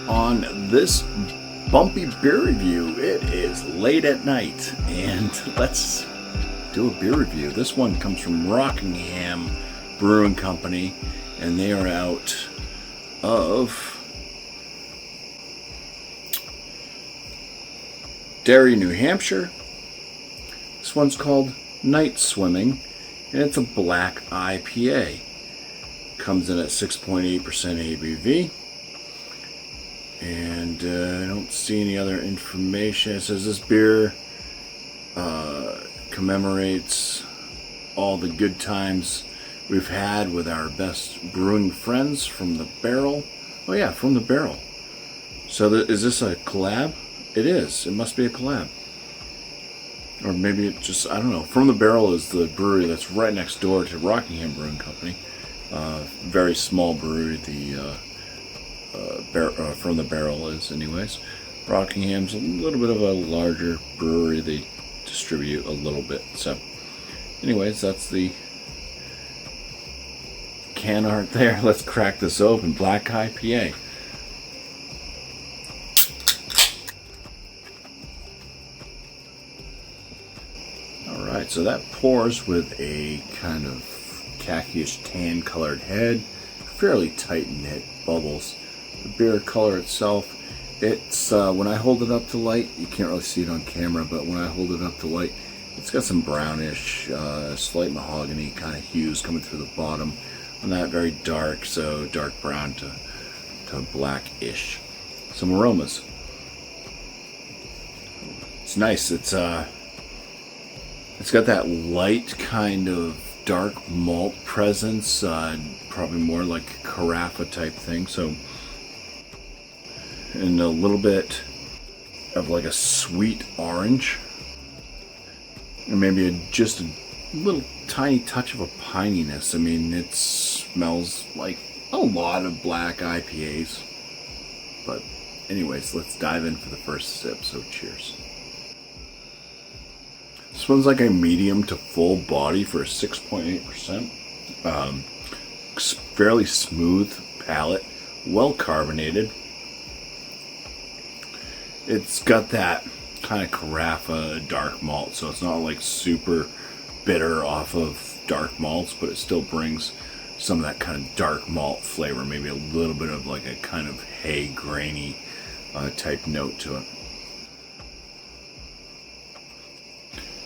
on this bumpy beer review. It is late at night, and let's do a beer review. This one comes from Rockingham Brewing Company, and they are out of Derry, New Hampshire. This one's called Nightswimming, and it's a Black IPA. Comes in at 6.8% ABV. And I don't see any other information. It says this beer commemorates all the good times we've had with our best brewing friends from the barrel. Oh yeah, from the barrel. So is this a collab? It is. It must be a collab. Or maybe it just, I don't know. From the Barrel is the brewery that's right next door to Rockingham Brewing Company. Very small brewery, the From the Barrel is anyways. Rockingham's a little bit of a larger brewery. They distribute a little bit. So anyways, that's the can art there. Let's crack this open. Black IPA. Alright, so that pours with a kind of khaki-ish tan colored head. Fairly tight knit bubbles. The beer color itself, it's when I hold it up to light, you can't really see it on camera, but when I hold it up to light, it's got some brownish, slight mahogany kind of hues coming through the bottom. Not very dark, so dark brown to blackish. Some aromas. It's nice. It's got that light kind of dark malt presence, probably more like a carafa type thing. So, and a little bit of like a sweet orange, and maybe just a little tiny touch of a pininess. I mean, it smells like a lot of black IPAs. But anyways, let's dive in for the first sip. So cheers. This one's like a medium to full body for a 6.8%. Fairly smooth palate, well carbonated. It's got that kind of carafa dark malt, so it's not like super bitter off of dark malts, but it still brings some of that kind of dark malt flavor, maybe a little bit of like a kind of hay grainy type note to it.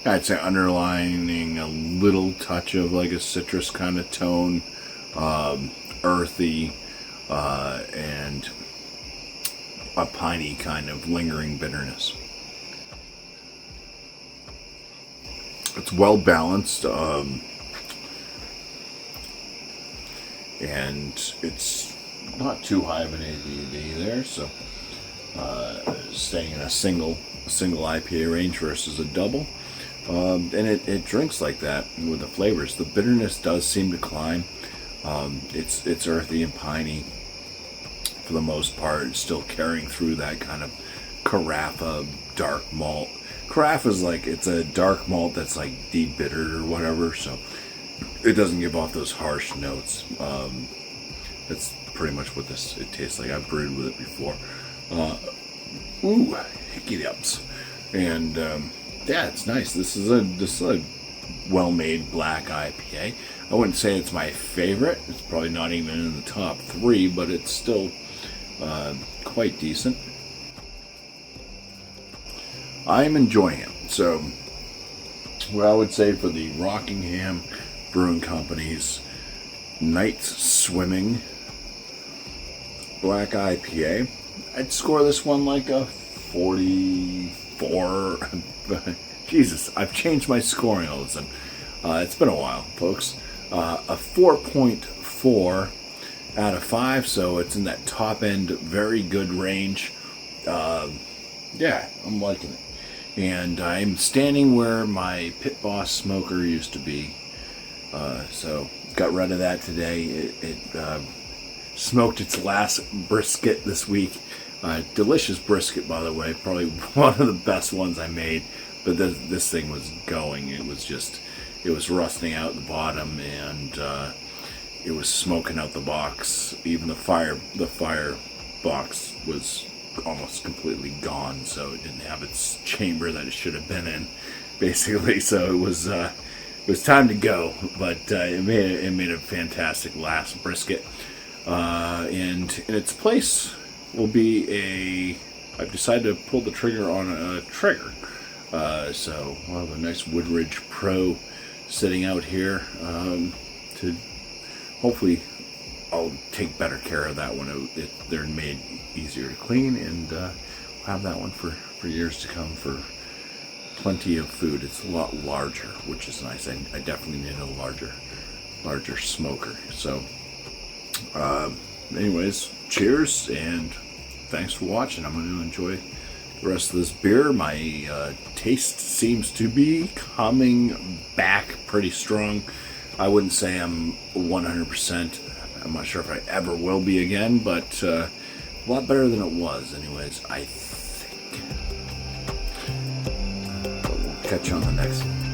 I'd say underlining a little touch of like a citrus kind of tone, earthy, and a piney kind of lingering bitterness. It's well balanced, and it's not too high of an ABV there, so staying in a single IPA range versus a double. And it drinks like that with the flavors. The bitterness does seem to climb. It's earthy and piney for the most part, still carrying through that kind of carafa dark malt. Carafa is like, it's a dark malt that's like deep bittered or whatever, so it doesn't give off those harsh notes. That's pretty much what it tastes like. I've brewed with it before. Hickey ups. And yeah, it's nice. This is a well-made black IPA. I wouldn't say it's my favorite. It's probably not even in the top 3, but it's still quite decent. I'm enjoying it. So, what I would say for the Rockingham Brewing Company's Nightswimming Black IPA, I'd score this one like a 44. Jesus, I've changed my scoring all of a sudden. It's been a while, folks. A 4.4 out of 5, so it's in that top end, very good range. Yeah, I'm liking it. And I'm standing where my Pit Boss smoker used to be. So got rid of that today. It smoked its last brisket this week. Delicious brisket, by the way. Probably one of the best ones I made. But this thing was going. It was rusting out the bottom, and it was smoking out the box. Even the fire box was almost completely gone, so it didn't have its chamber that it should have been in, basically. So it was time to go, but it made a fantastic last brisket. And in its place will be I've decided to pull the trigger on a Traeger. So we'll have a nice Woodridge Pro sitting out here to hopefully I'll take better care of that one. They're made easier to clean, and have that one for years to come for plenty of food. It's a lot larger, which is nice. I definitely need a larger smoker. So anyways, cheers, and thanks for watching. I'm going to enjoy the rest of this beer. My taste seems to be coming back pretty strong. I wouldn't say I'm 100%. I'm not sure if I ever will be again, but a lot better than it was anyways, I think. But we'll catch you on the next one.